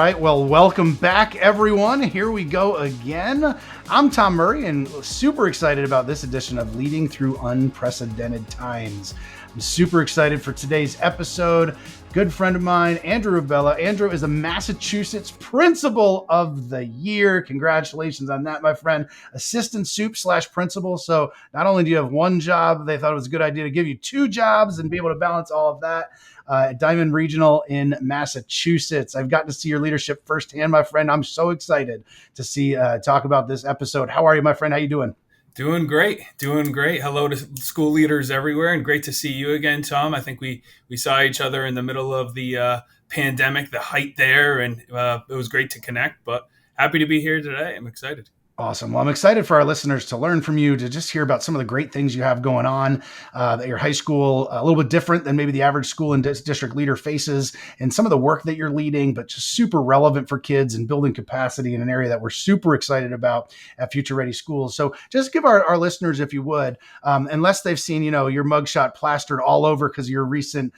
right. Well, welcome back, everyone. Here we go again. I'm Tom Murray and super excited about this edition of Leading Through Unprecedented Times. I'm super excited for today's episode. Good friend of mine, Andrew Rebello. Andrew is a Massachusetts Principal of the Year. Congratulations on that, my friend. Assistant Sup/Principal. So not only do you have one job, they thought it was a good idea to give you two jobs and be able to balance all of that. At Diman Regional in Massachusetts. I've gotten to see your leadership firsthand, my friend. I'm so excited to talk about this episode. How are you, my friend? How you doing? Doing great. Hello to school leaders everywhere, and great to see you again, Tom. I think we saw each other in the middle of the pandemic, the height there, and it was great to connect, but happy to be here today. I'm excited. Awesome. Well, I'm excited for our listeners to learn from you, to just hear about some of the great things you have going on at your high school, a little bit different than maybe the average school and district leader faces, and some of the work that you're leading, but just super relevant for kids and building capacity in an area that we're super excited about at Future Ready Schools. So just give our listeners, if you would, unless they've seen, your mugshot plastered all over because you're recent,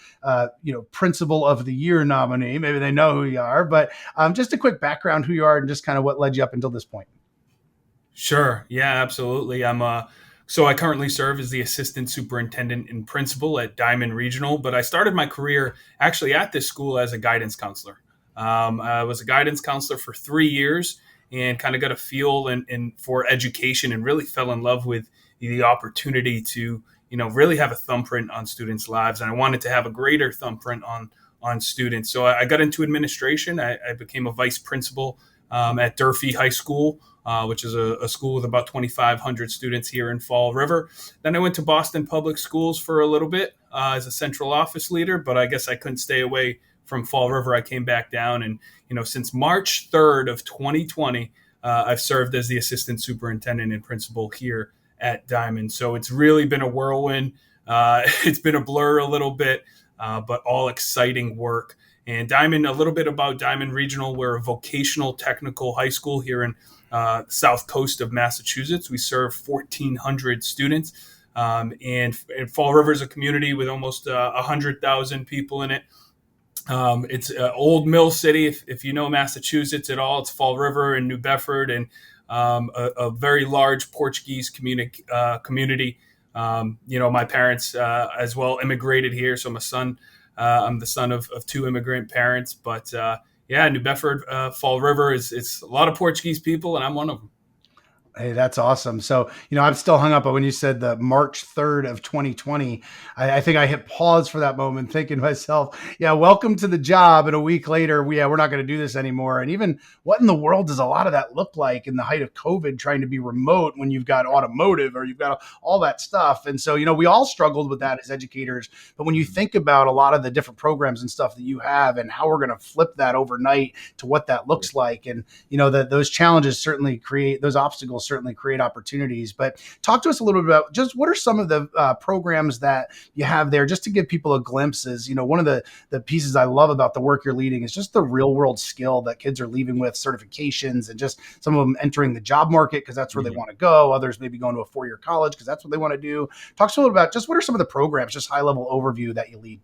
Principal of the Year nominee, maybe they know who you are, but just a quick background, who you are and just kind of what led you up until this point. Sure. Yeah, absolutely. So I currently serve as the Assistant Superintendent-Principal at Diman Regional, but I started my career actually at this school as a guidance counselor. I was a guidance counselor for 3 years and kind of got a feel for education and really fell in love with the opportunity to, really have a thumbprint on students' lives. And I wanted to have a greater thumbprint on students. So I got into administration. I became a vice principal at Durfee High School, which is a school with about 2,500 students here in Fall River. Then I went to Boston Public Schools for a little bit as a central office leader, but I guess I couldn't stay away from Fall River. I came back down, and since March 3rd of 2020, I've served as the Assistant Superintendent-Principal here at Diman. So it's really been a whirlwind. It's been a blur a little bit, but all exciting work. And Diman, a little bit about Diman Regional. We're a vocational technical high school here in south coast of Massachusetts. We serve 1,400 students. And Fall River is a community with almost 100,000 people in it. It's an old mill city. If you know Massachusetts at all, it's Fall River and New Bedford, and a very large Portuguese community. My parents as well immigrated here. So I'm the son of two immigrant parents, but New Bedford, Fall River it's a lot of Portuguese people, and I'm one of them. Hey, that's awesome. So, I'm still hung up, but when you said the March 3rd of 2020, I think I hit pause for that moment thinking to myself, welcome to the job. And a week later, we're not going to do this anymore. And even what in the world does a lot of that look like in the height of COVID, trying to be remote when you've got automotive or you've got all that stuff. And so, we all struggled with that as educators. But when you think about a lot of the different programs and stuff that you have and how we're going to flip that overnight to what that looks like, and, that those challenges certainly create those obstacles, certainly create opportunities. But talk to us a little bit about just what are some of the programs that you have there, just to give people a glimpse. Is one of the pieces I love about the work you're leading is just the real world skill that kids are leaving with, certifications, and just some of them entering the job market because that's where they want to go. Others maybe going to a 4-year college because that's what they want to do. Talk to us a little about just what are some of the programs, just high level overview that you lead.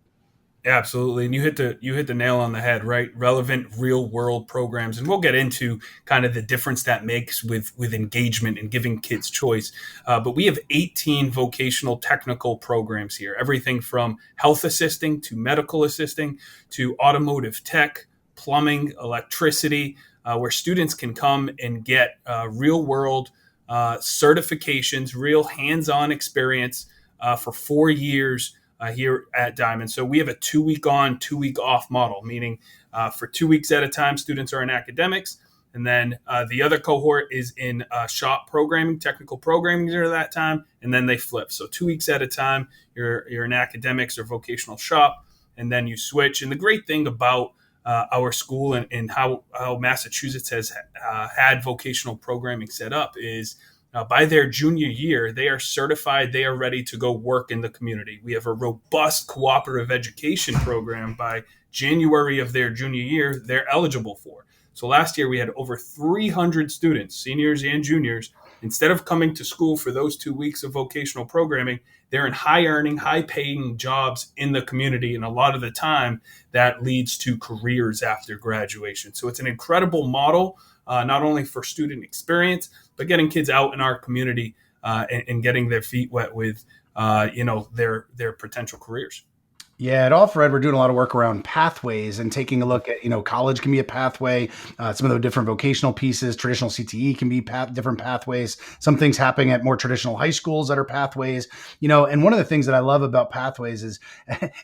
Absolutely. And you hit the nail on the head, right? Relevant real world programs. And we'll get into kind of the difference that makes with engagement and giving kids choice. But we have 18 vocational technical programs here, everything from health assisting to medical assisting to automotive tech, plumbing, electricity, where students can come and get real world certifications, real hands-on experience for 4 years here at Diman. So we have a 2-week on, 2-week off model, meaning for 2 weeks at a time, students are in academics. And then the other cohort is in shop programming, technical programming during that time. And then they flip. So 2 weeks at a time, you're in academics or vocational shop, and then you switch. And the great thing about our school and how Massachusetts has had vocational programming set up is by their junior year, they are certified, they are ready to go work in the community. We have a robust cooperative education program. By January of their junior year, they're eligible for. So last year we had over 300 students, seniors and juniors, Instead of coming to school for those 2 weeks of vocational programming, they're in high earning, high paying jobs in the community. And a lot of the time that leads to careers after graduation. So it's an incredible model, not only for student experience, but getting kids out in our community and getting their feet wet with, their potential careers. Yeah, at Off Red, we're doing a lot of work around pathways and taking a look at, college can be a pathway. Some of the different vocational pieces, traditional CTE can be different pathways. Some things happening at more traditional high schools that are pathways. And one of the things that I love about pathways is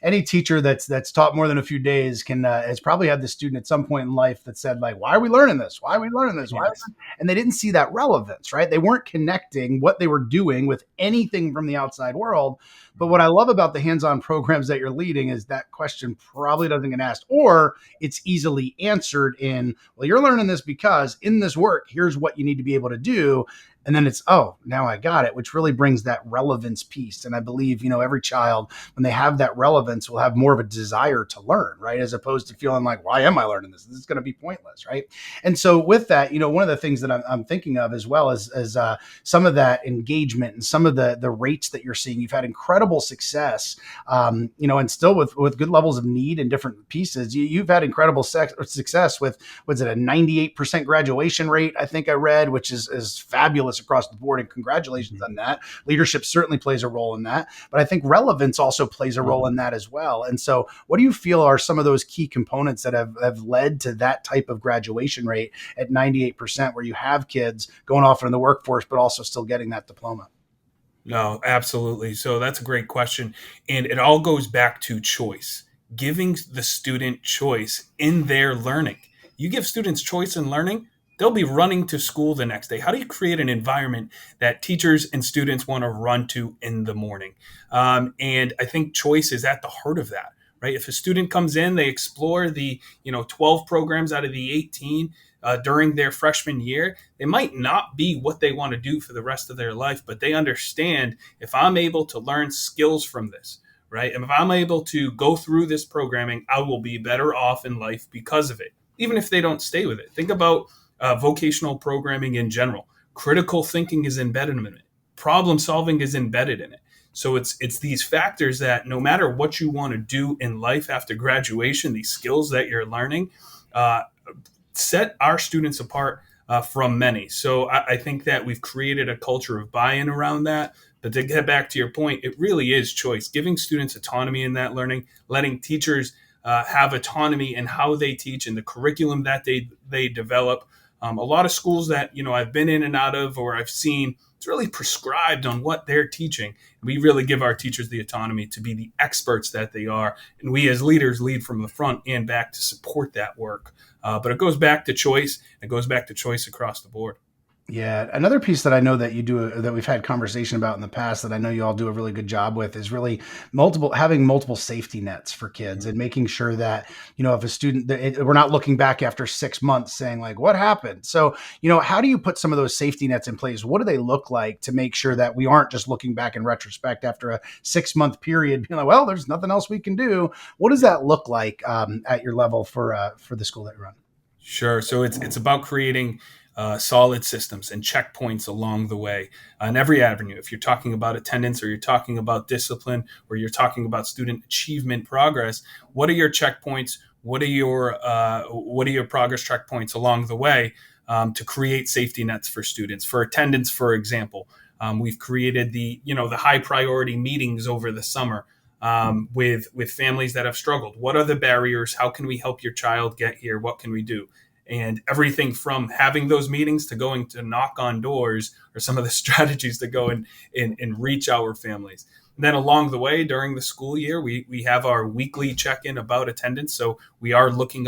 any teacher that's taught more than a few days has probably had the student at some point in life that said, like, why are we learning this? Why are we learning this? Why? Yes. And they didn't see that relevance, right? They weren't connecting what they were doing with anything from the outside world. But what I love about the hands-on programs that you're leading is that question probably doesn't get asked, or it's easily answered in, well, you're learning this because in this work, here's what you need to be able to do. And then it's, oh, now I got it, which really brings that relevance piece. And I believe, every child, when they have that relevance, will have more of a desire to learn, right? As opposed to feeling like, why am I learning this? This is going to be pointless, right? And so with that, one of the things that I'm thinking of as well as some of that engagement and some of the rates that you're seeing, you've had incredible success, and still with good levels of need in different pieces. You've had incredible success with, was it a 98% graduation rate? I think I read, which is fabulous across the board. And congratulations on that. Leadership certainly plays a role in that, but I think relevance also plays a role in that as well. And so what do you feel are some of those key components that have led to that type of graduation rate at 98%, where you have kids going off into the workforce, but also still getting that diploma? No, absolutely. So that's a great question. And it all goes back to choice, giving the student choice in their learning. You give students choice in learning, they'll be running to school the next day. How do you create an environment that teachers and students want to run to in the morning? And I think choice is at the heart of that, right? If a student comes in, they explore the 12 programs out of the 18 during their freshman year. They might not be what they want to do for the rest of their life, but they understand, if I'm able to learn skills from this, right? And if I'm able to go through this programming, I will be better off in life because of it, even if they don't stay with it. Think about vocational programming in general. Critical thinking is embedded in it. Problem solving is embedded in it. So it's these factors that no matter what you want to do in life after graduation, these skills that you're learning set our students apart from many. So I think that we've created a culture of buy-in around that. But to get back to your point, it really is choice, giving students autonomy in that learning, letting teachers have autonomy in how they teach and the curriculum that they develop. A lot of schools that I've been in and out of, or I've seen, it's really prescribed on what they're teaching. We really give our teachers the autonomy to be the experts that they are, and we as leaders lead from the front and back to support that work. But it goes back to choice. It goes back to choice across the board. Yeah, another piece that I know that you do, that we've had conversation about in the past, that I know you all do a really good job with, is really having multiple safety nets for kids and making sure that, if a student, we're not looking back after 6 months saying, like, what happened? So, how do you put some of those safety nets in place? What do they look like to make sure that we aren't just looking back in retrospect after a 6 month period being like, well, there's nothing else we can do? What does that look like at your level for the school that you run? Sure. So it's about creating solid systems and checkpoints along the way on every avenue. If you're talking about attendance, or you're talking about discipline, or you're talking about student achievement progress, what are your checkpoints? What are your progress checkpoints along the way to create safety nets for students? For attendance, for example, we've created the high priority meetings over the summer with families that have struggled. What are the barriers? How can we help your child get here? What can we do? And everything from having those meetings to going to knock on doors are some of the strategies to go and reach our families. And then along the way, during the school year, we have our weekly check-in about attendance. So we are looking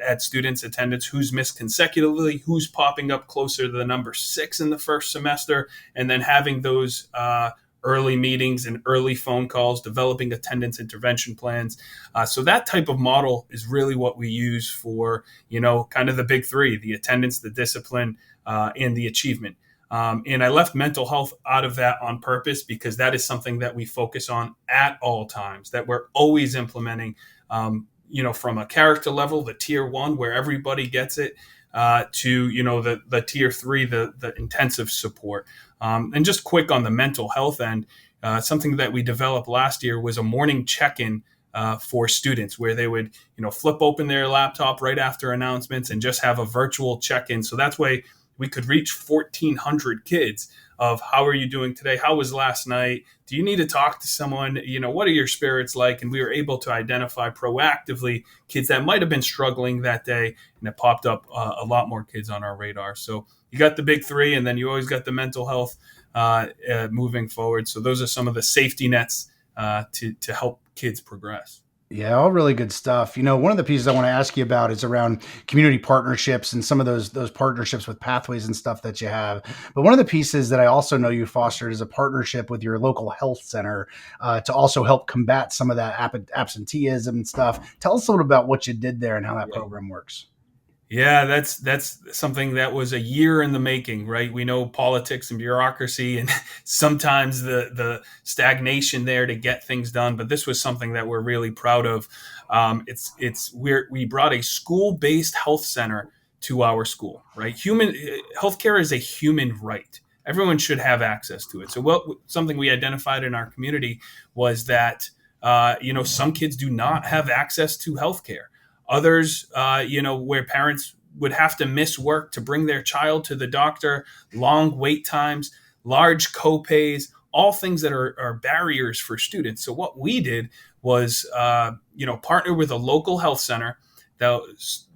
at students' attendance, who's missed consecutively, who's popping up closer to the number 6 in the first semester, and then having those early meetings and early phone calls, developing attendance intervention plans. So that type of model is really what we use for, kind of the big three: the attendance, the discipline, and the achievement. And I left mental health out of that on purpose, because that is something that we focus on at all times, that we're always implementing, from a character level, the tier 1, where everybody gets it, to the tier three, the intensive support. And just quick on the mental health end, something that we developed last year was a morning check-in for students where they would flip open their laptop right after announcements and just have a virtual check-in. So that's why we could reach 1,400 kids of how are you doing today? How was last night? Do you need to talk to someone? What are your spirits like? And we were able to identify proactively kids that might have been struggling that day, and it popped up a lot more kids on our radar. So you got the big three, and then you always got the mental health moving forward. So those are some of the safety nets to help kids progress. Yeah, all really good stuff. One of the pieces I want to ask you about is around community partnerships and some of those partnerships with pathways and stuff that you have. But one of the pieces that I also know you fostered is a partnership with your local health center to also help combat some of that absenteeism and stuff. Tell us a little about what you did there and how that program works. Yeah, that's something that was a year in the making, right? We know politics and bureaucracy and sometimes the stagnation there to get things done, but this was something that we're really proud of. We brought a school-based health center to our school, right? Human healthcare is a human right. Everyone should have access to it. So something we identified in our community was that some kids do not have access to healthcare. Others, where parents would have to miss work to bring their child to the doctor, long wait times, large copays, all things that are barriers for students. So what we did was, partner with a local health center. That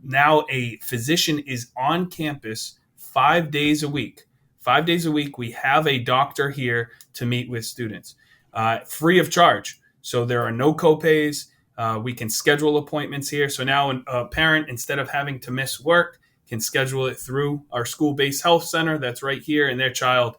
now a physician is on campus 5 days a week. 5 days a week, we have a doctor here to meet with students, free of charge. So there are no copays. We can schedule appointments here. So now a parent, instead of having to miss work, can schedule it through our school-based health center that's right here, and their child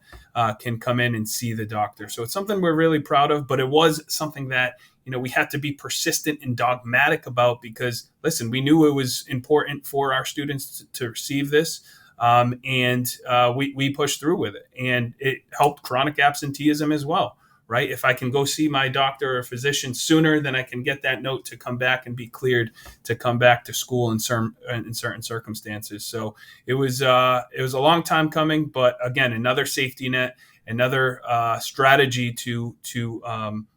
can come in and see the doctor. So it's something we're really proud of, but it was something that we had to be persistent and dogmatic about because, listen, we knew it was important for our students to receive this, and we pushed through with it. And it helped chronic absenteeism as well. Right? If I can go see my doctor or physician sooner, then I can get that note to come back and be cleared to come back to school in certain circumstances. So it was a long time coming, but again, another safety net, another strategy to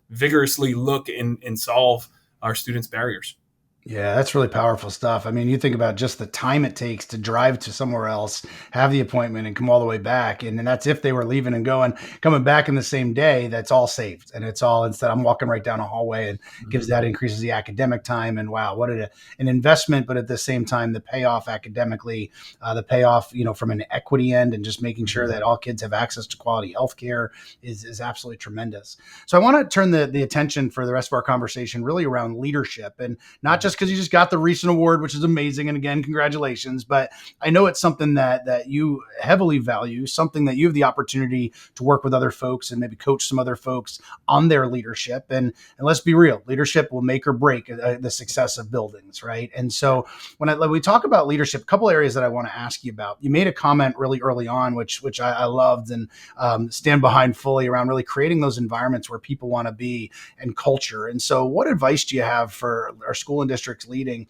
vigorously look and solve our students' barriers. Yeah, that's really powerful stuff. I mean, you think about just the time it takes to drive to somewhere else, have the appointment, and come all the way back. And then that's if they were leaving and going, coming back in the same day, that's all saved. And it's all instead, I'm walking right down a hallway and gives that increases the academic time. And wow, what an investment, but at the same time, the payoff academically, the payoff, from an equity end and just making sure that all kids have access to quality healthcare is absolutely tremendous. So I want to turn the attention for the rest of our conversation really around leadership and not just because you just got the recent award, which is amazing. And again, congratulations. But I know it's something that you heavily value, something that you have the opportunity to work with other folks and maybe coach some other folks on their leadership. And let's be real, leadership will make or break the success of buildings, right? And so when we talk about leadership, a couple areas that I want to ask you about. You made a comment really early on, which I loved and stand behind fully around really creating those environments where people want to be and culture. And so what advice do you have for our school and districts leading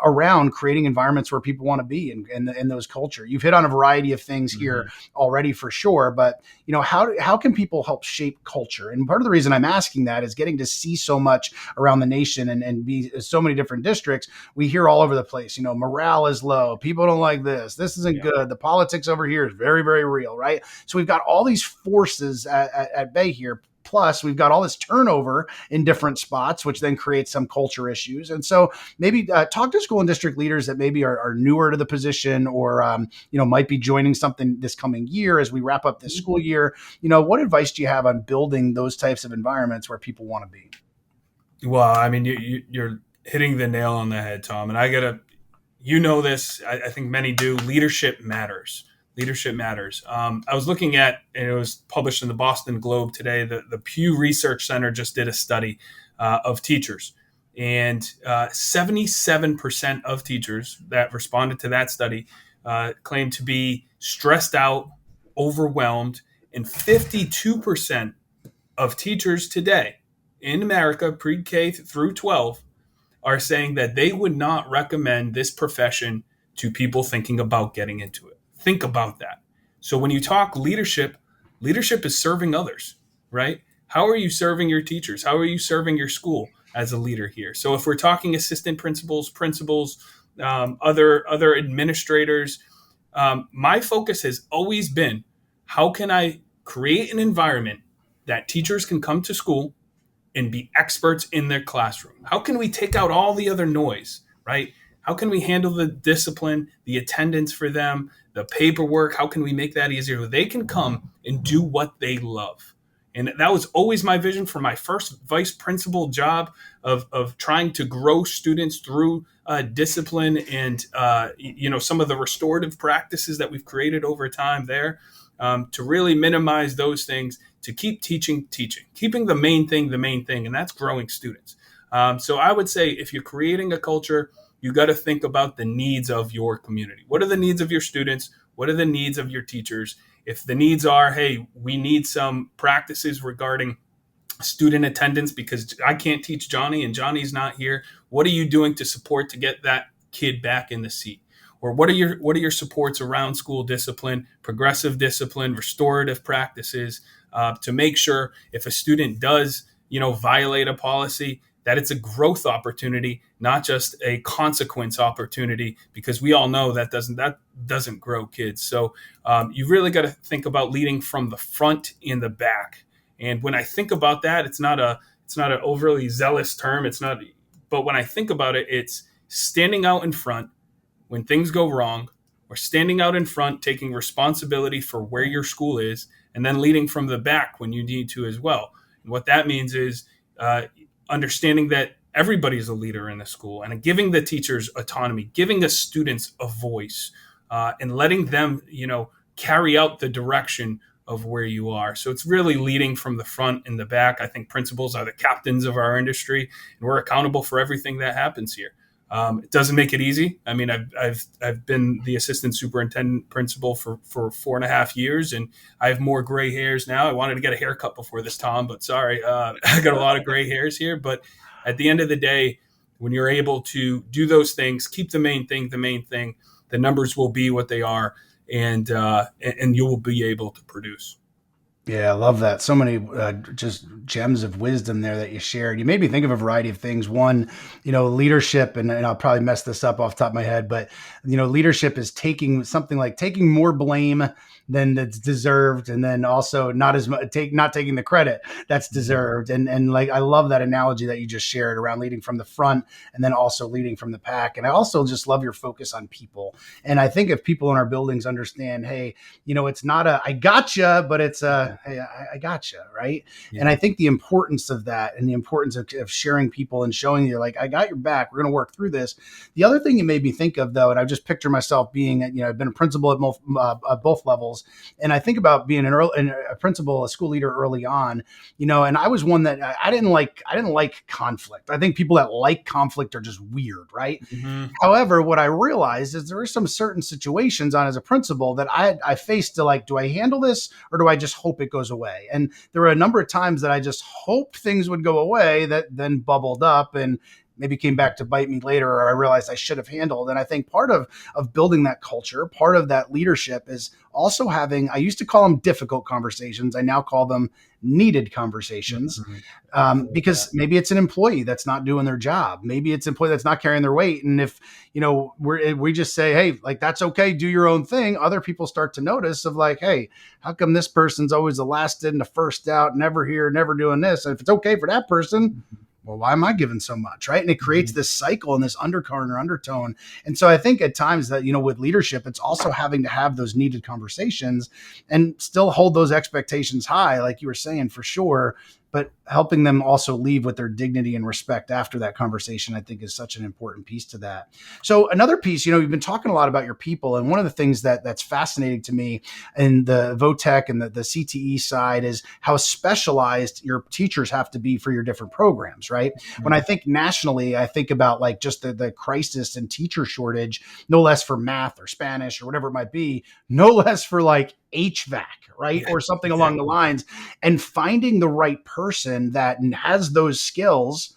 around creating environments where people want to be and those culture? You've hit on a variety of things here already for sure, but how can people help shape culture? And part of the reason I'm asking that is getting to see so much around the nation and be so many different districts. We hear all over the place, morale is low. People don't like this. This isn't good. The politics over here is very, very real, right? So we've got all these forces at bay here. Plus, we've got all this turnover in different spots, which then creates some culture issues. And so maybe talk to school and district leaders that maybe are newer to the position or, might be joining something this coming year as we wrap up this school year. What advice do you have on building those types of environments where people want to be? Well, I mean, you're hitting the nail on the head, Tom. And this, I think many do, leadership matters. Leadership matters. I was looking at, and it was published in the Boston Globe today, the Pew Research Center just did a study of teachers. And 77% of teachers that responded to that study claimed to be stressed out, overwhelmed, and 52% of teachers today in America, pre-K through 12, are saying that they would not recommend this profession to people thinking about getting into it. Think about that. So when you talk leadership, leadership is serving others, right? How are you serving your teachers? How are you serving your school as a leader here? So if we're talking assistant principals, principals, other administrators, my focus has always been, how can I create an environment that teachers can come to school and be experts in their classroom? How can we take out all the other noise, right? How can we handle the discipline, the attendance for them, the paperwork? How can we make that easier so they can come and do what they love? And that was always my vision for my first vice principal job of trying to grow students through discipline and some of the restorative practices that we've created over time there, to really minimize those things, to keep teaching, keeping the main thing, and that's growing students. So I would say, if you're creating a culture, you got to think about the needs of your community. What are the needs of your students? What are the needs of your teachers? If the needs are, hey, we need some practices regarding student attendance because I can't teach Johnny and Johnny's not here, what are you doing to support to get that kid back in the seat? Or what are your supports around school discipline, progressive discipline, restorative practices, to make sure if a student does violate a policy, that it's a growth opportunity, not just a consequence opportunity, because we all know that doesn't grow kids. So you really got to think about leading from the front and the back. And when I think about that, it's not an overly zealous term. But when I think about it, it's standing out in front when things go wrong, or standing out in front, taking responsibility for where your school is, and then leading from the back when you need to as well. And what that means is understanding that everybody is a leader in the school, and giving the teachers autonomy, giving the students a voice, and letting them, carry out the direction of where you are. So it's really leading from the front and the back. I think principals are the captains of our industry, and we're accountable for everything that happens here. It doesn't make it easy. I mean, I've been the assistant superintendent principal for 4.5 years, and I have more gray hairs now. I wanted to get a haircut before this, Tom, but sorry, I got a lot of gray hairs here. But at the end of the day, when you're able to do those things, keep the main thing, the numbers will be what they are, and you will be able to produce. Yeah, I love that. So many just gems of wisdom there that you shared. You made me think of a variety of things. One, leadership, and I'll probably mess this up off the top of my head, but leadership is taking more blame than that's deserved, and then also not taking the credit that's deserved. And like, I love that analogy that you just shared around leading from the front and then also leading from the back. And I also just love your focus on people. And I think if people in our buildings understand, hey, it's not I gotcha, but it's hey, I gotcha, right? Yeah. And I think the importance of that, and the importance of sharing people and showing you, like, I got your back. We're going to work through this. The other thing you made me think of, though, and I just picture myself being, I've been a principal at both levels, and I think about being a principal, a school leader early on, and I was one that I didn't like conflict. I think people that like conflict are just weird, right? Mm-hmm. However, what I realized is there are some certain situations as a principal that I faced to, like, do I handle this or do I just hope it goes away? And there were a number of times that I just hoped things would go away that then bubbled up and maybe came back to bite me later, or I realized I should have handled. And I think part of building that culture, part of that leadership, is also having, I used to call them difficult conversations. I now call them needed conversations, because maybe it's an employee that's not doing their job. Maybe it's an employee that's not carrying their weight. And if, we just say, hey, like, that's okay, do your own thing, other people start to notice of, like, hey, how come this person's always the last in, the first out, never here, never doing this? And if it's okay for that person, well, why am I giving so much, right? And it creates this cycle and this undercurrent or undertone. And so I think at times that, with leadership, it's also having to have those needed conversations and still hold those expectations high, like you were saying, for sure, but helping them also leave with their dignity and respect after that conversation, I think, is such an important piece to that. So another piece, you've been talking a lot about your people. And one of the things that's fascinating to me in the VOTEC and the CTE side is how specialized your teachers have to be for your different programs, right? Mm-hmm. When I think nationally, I think about, like, just the crisis and teacher shortage, no less for math or Spanish or whatever it might be, no less for, like, HVAC, right? Yeah, or something along the lines, and finding the right person that has those skills,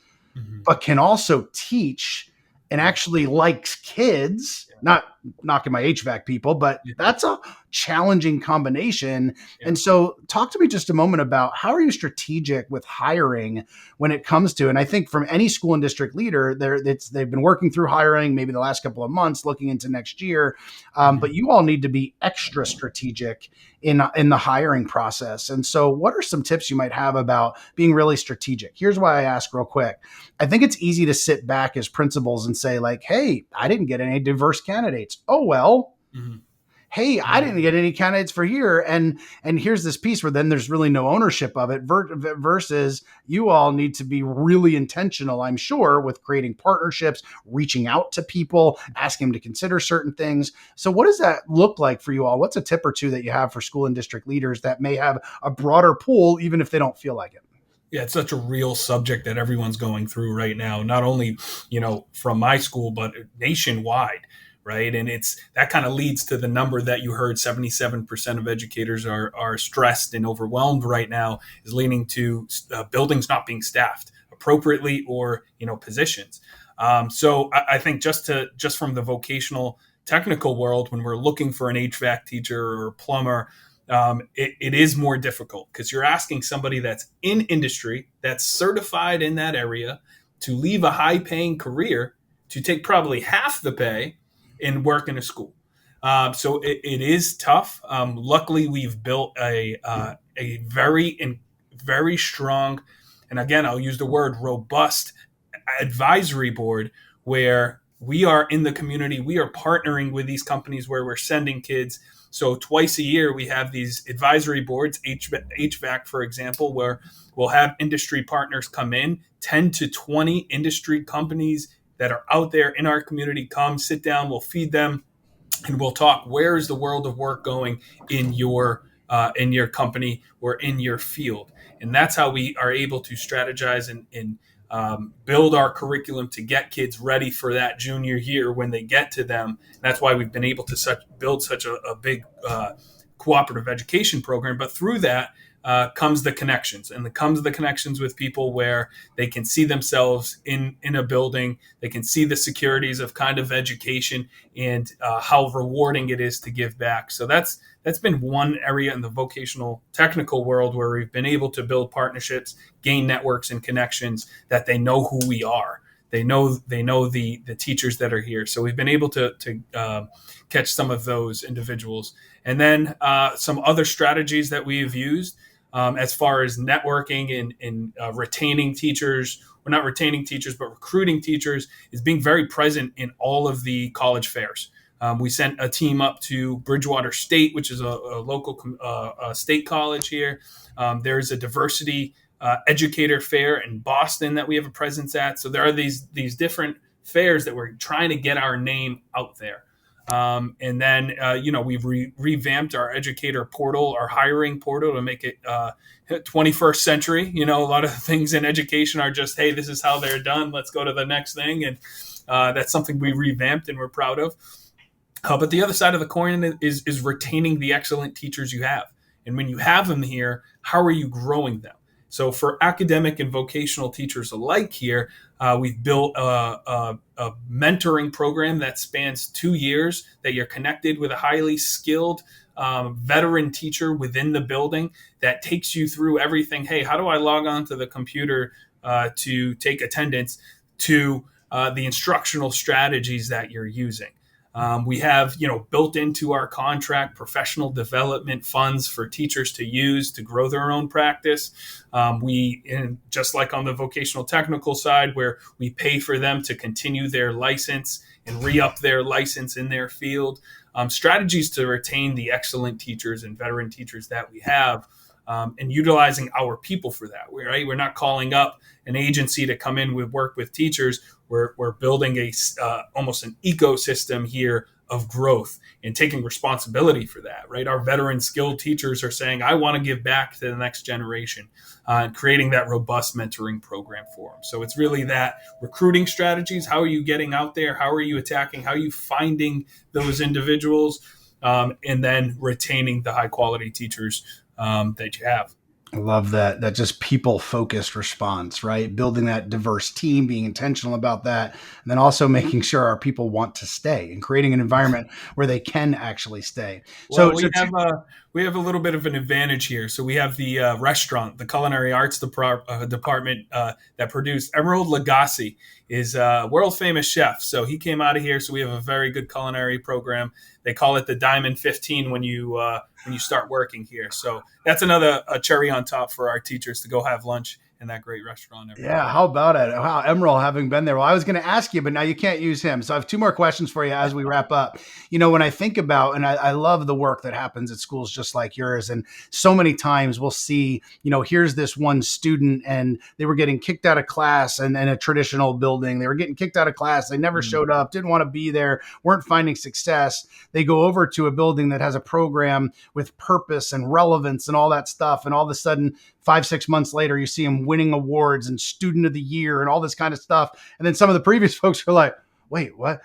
but can also teach and actually likes kids not knocking my HVAC people, but Yeah. that's a challenging combination. Yeah. And so, talk to me just a moment about how are you strategic with hiring when it comes to, and I think from any school and district leader, they've been working through hiring maybe the last couple of months, looking into next year, but Mhm. you all need to be extra strategic in the hiring process. And so, what are some tips you might have about being really strategic? Here's why I ask real quick. I think it's easy to sit back as principals and say, like, hey, I didn't get any diverse candidates. Oh, well. Mhm. Hey, I Mhm. didn't get any candidates for here, and here's this piece where then there's really no ownership of it. Versus, you all need to be really intentional, I'm sure, with creating partnerships, reaching out to people, asking them to consider certain things. So, what does that look like for you all? What's a tip or two that you have for school and district leaders that may have a broader pool, even if they don't feel like it? Yeah, it's such a real subject that everyone's going through right now, not only, from my school, but nationwide, right? And it's that kind of leads to the number that you heard. 77% of educators are stressed and overwhelmed right now, is leading to buildings not being staffed appropriately, or, positions. So I think just from the vocational technical world, when we're looking for an HVAC teacher or a plumber, it is more difficult because you're asking somebody that's in industry, that's certified in that area, to leave a high paying career to take probably half the pay and work in a school. So it is tough. Luckily, we've built a very strong, and again, I'll use the word robust, advisory board, where we are in the community. We are partnering with these companies where we're sending kids. So twice a year, we have these advisory boards, HVAC, for example, where we'll have industry partners come in, 10 to 20 industry companies that are out there in our community come, sit down, we'll feed them, and we'll talk, where is the world of work going in your company or in your field. And that's how we are able to strategize and build our curriculum to get kids ready for that junior year when they get to them. And that's why we've been able to build such a big cooperative education program. But through that comes the connections, and comes the connections with people where they can see themselves in a building. They can see the securities of kind of education, and how rewarding it is to give back. So that's been one area in the vocational technical world where we've been able to build partnerships, gain networks and connections, that they know who we are. They know the teachers that are here. So we've been able to catch some of those individuals. And then some other strategies that we've used, as far as networking and retaining teachers, or not retaining teachers, but recruiting teachers, is being very present in all of the college fairs. We sent a team up to Bridgewater State, which is a local state college here. There's a diversity educator fair in Boston that we have a presence at. So there are these different fairs that we're trying to get our name out there. And then, we've revamped our educator portal, our hiring portal, to make it 21st century. A lot of things in education are just, hey, this is how they're done. Let's go to the next thing. And that's something we revamped and we're proud of. But the other side of the coin is retaining the excellent teachers you have. And when you have them here, how are you growing them? So for academic and vocational teachers alike here, we've built a mentoring program that spans 2 years, that you're connected with a highly skilled veteran teacher within the building that takes you through everything. Hey, how do I log on to the computer to take attendance, to the instructional strategies that you're using? We have, built into our contract, professional development funds for teachers to use to grow their own practice. Just like on the vocational technical side, where we pay for them to continue their license and re-up their license in their field. Strategies to retain the excellent teachers and veteran teachers that we have. And utilizing our people for that. We're not calling up an agency to come in with work with teachers. We're building almost an ecosystem here of growth and taking responsibility for that. Right, our veteran skilled teachers are saying, "I want to give back to the next generation," and creating that robust mentoring program for them. So it's really that recruiting strategies. How are you getting out there? How are you attacking? How are you finding those individuals? And then retaining the high quality teachers that you have. I love that just people focused response, right? Building that diverse team, being intentional about that, and then also making sure our people want to stay and creating an environment where they can actually stay. So Well, we have a little bit of an advantage here. So we have the restaurant, the culinary arts department that produced Emerald Lagasse is a world famous chef. So he came out of here. So we have a very good culinary program. They call it the Diamond 15 when you start working here. So that's another a cherry on top for our teachers to go have lunch in that great restaurant every yeah, day. how about it? Wow, Emerald having been there. Well, I was going to ask you, but now you can't use him. So I have two more questions for you as we wrap up. When I think about, and I love the work that happens at schools just like yours, and so many times we'll see, here's this one student and they were getting kicked out of class and in a traditional building. They were getting kicked out of class. They never Mm. showed up, didn't want to be there, weren't finding success. They go over to a building that has a program with purpose and relevance and all that stuff. And all of a sudden, 5, 6 months later, you see him winning awards and student of the year and all this kind of stuff. And then some of the previous folks are like, wait, what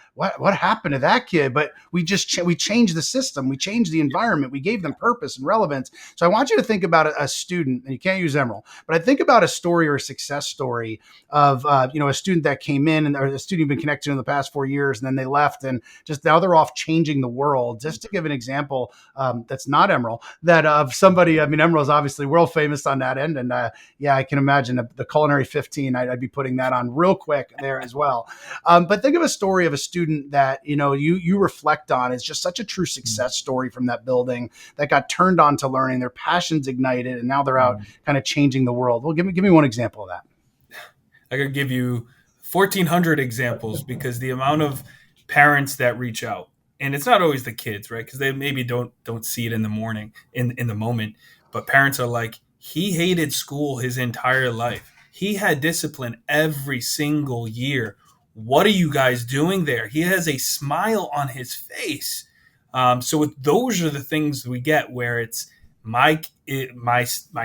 happened to that kid? But we changed the system, we changed the environment, we gave them purpose and relevance. So I want you to think about a student, and you can't use Emerald, but I think about a story or a success story of a student that came in and or a student you've been connected to in the past 4 years, and then they left, and just now they're off changing the world. Just to give an example, that's not Emerald, that of somebody. I mean, Emerald's obviously world famous on that end, and yeah, I can imagine the culinary 15. I'd be putting that on real quick there as well. But think of a story of a student that you reflect on as just such a true success story from that building that got turned on to learning, their passions ignited, and now they're out kind of changing the world. Well, give me one example of that. I could give you 1,400 examples because the amount of parents that reach out, and it's not always the kids, right? Because they maybe don't see it in the morning, in the moment. But parents are like, he hated school his entire life. He had discipline every single year. What are you guys doing there? He has a smile on his face. Those are the things we get where it's my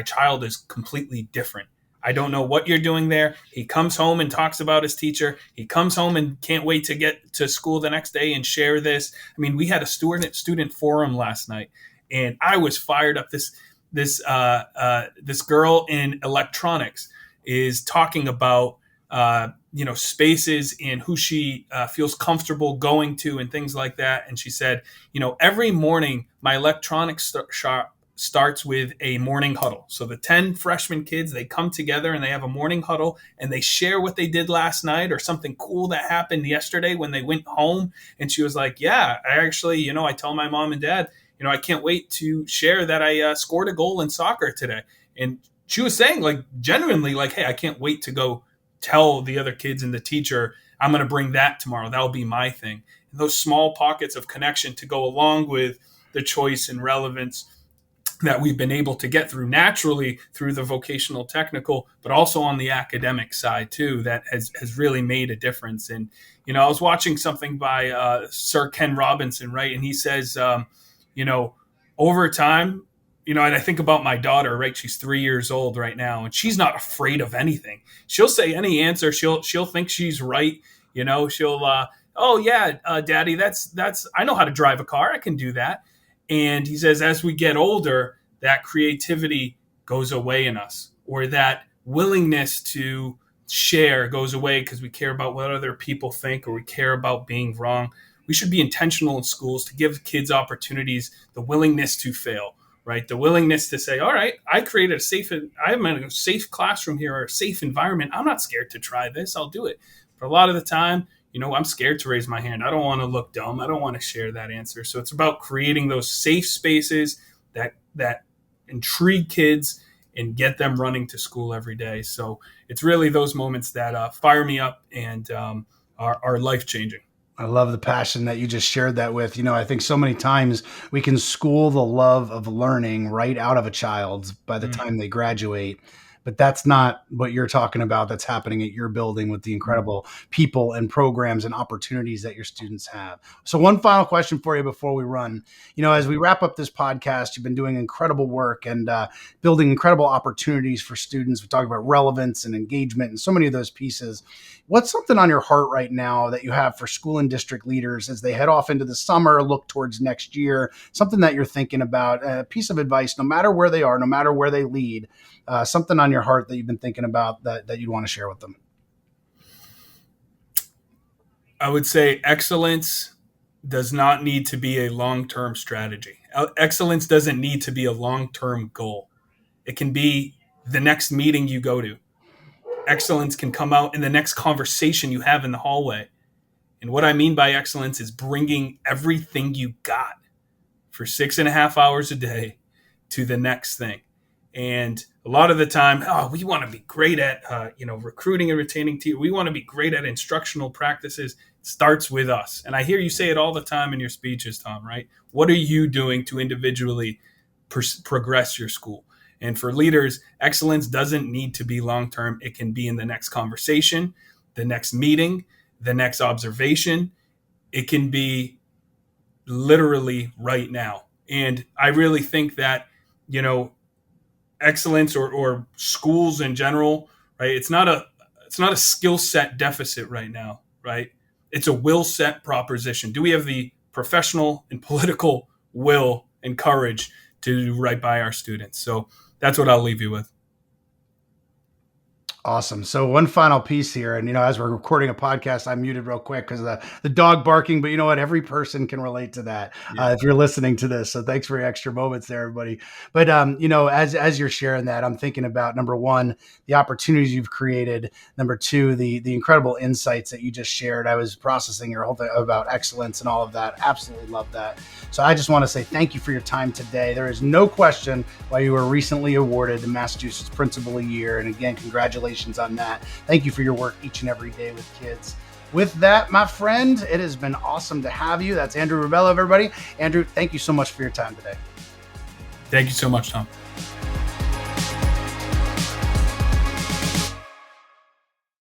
child is completely different. I don't know what you're doing there. He comes home and talks about his teacher. He comes home and can't wait to get to school the next day and share this. I mean, we had a student forum last night, and I was fired up. This girl in electronics is talking about spaces and who she feels comfortable going to and things like that. And she said, every morning my electronics shop starts with a morning huddle. So the 10 freshman kids, they come together and they have a morning huddle and they share what they did last night or something cool that happened yesterday when they went home. And she was like, yeah, I actually, I tell my mom and dad, I can't wait to share that I scored a goal in soccer today. And she was saying, like, genuinely, like, hey, I can't wait to go tell the other kids and the teacher, I'm going to bring that tomorrow. That'll be my thing. And those small pockets of connection to go along with the choice and relevance that we've been able to get through naturally through the vocational technical, but also on the academic side too, that has really made a difference. And, I was watching something by Sir Ken Robinson, right? And he says, over time, and I think about my daughter, right? She's 3 years old right now, and she's not afraid of anything. She'll say any answer. She'll think she's right. She'll, oh yeah, daddy, that's, I know how to drive a car. I can do that. And he says, as we get older, that creativity goes away in us, or that willingness to share goes away because we care about what other people think, or we care about being wrong. We should be intentional in schools to give kids opportunities, the willingness to fail, right? The willingness to say, all right, I'm in a safe classroom here, or a safe environment. I'm not scared to try this. I'll do it. But a lot of the time, I'm scared to raise my hand. I don't want to look dumb. I don't want to share that answer. So it's about creating those safe spaces that intrigue kids and get them running to school every day. So it's really those moments that fire me up and are life changing. I love the passion that you just shared that with. I think so many times we can school the love of learning right out of a child by the time they graduate. but that's not what you're talking about that's happening at your building with the incredible people and programs and opportunities that your students have. So one final question for you before we run. As we wrap up this podcast, you've been doing incredible work and building incredible opportunities for students. We talked about relevance and engagement and so many of those pieces. What's something on your heart right now that you have for school and district leaders as they head off into the summer, look towards next year, something that you're thinking about, a piece of advice, no matter where they are, no matter where they lead, something on your heart that you've been thinking about that you'd want to share with them? I would say excellence does not need to be a long-term strategy. Excellence doesn't need to be a long-term goal. It can be the next meeting you go to. Excellence can come out in the next conversation you have in the hallway. And what I mean by excellence is bringing everything you got for 6.5 hours a day to the next thing. And a lot of the time, we want to be great at recruiting and retaining teams. We want to be great at instructional practices. It starts with us. And I hear you say it all the time in your speeches, Tom, right? What are you doing to individually progress your school? And for leaders, excellence doesn't need to be long-term. It can be in the next conversation, the next meeting, the next observation. It can be literally right now. And I really think that, excellence or schools in general, right? It's not a skill set deficit right now, right? It's a will set proposition. Do we have the professional and political will and courage to do right by our students? So that's what I'll leave you with. Awesome. So one final piece here, and as we're recording a podcast, I'm muted real quick because of the dog barking. But you know what? Every person can relate to that if you're listening to this. So thanks for your extra moments there, everybody. But as you're sharing that, I'm thinking about number one, the opportunities you've created. Number two, the incredible insights that you just shared. I was processing your whole thing about excellence and all of that. Absolutely love that. So I just want to say thank you for your time today. There is no question why you were recently awarded the Massachusetts Principal of the Year, and again, congratulations on that. Thank you for your work each and every day with kids. With that, my friend, it has been awesome to have you. That's Andrew Rebello, everybody. Andrew, thank you so much for your time today. Thank you so much, Tom.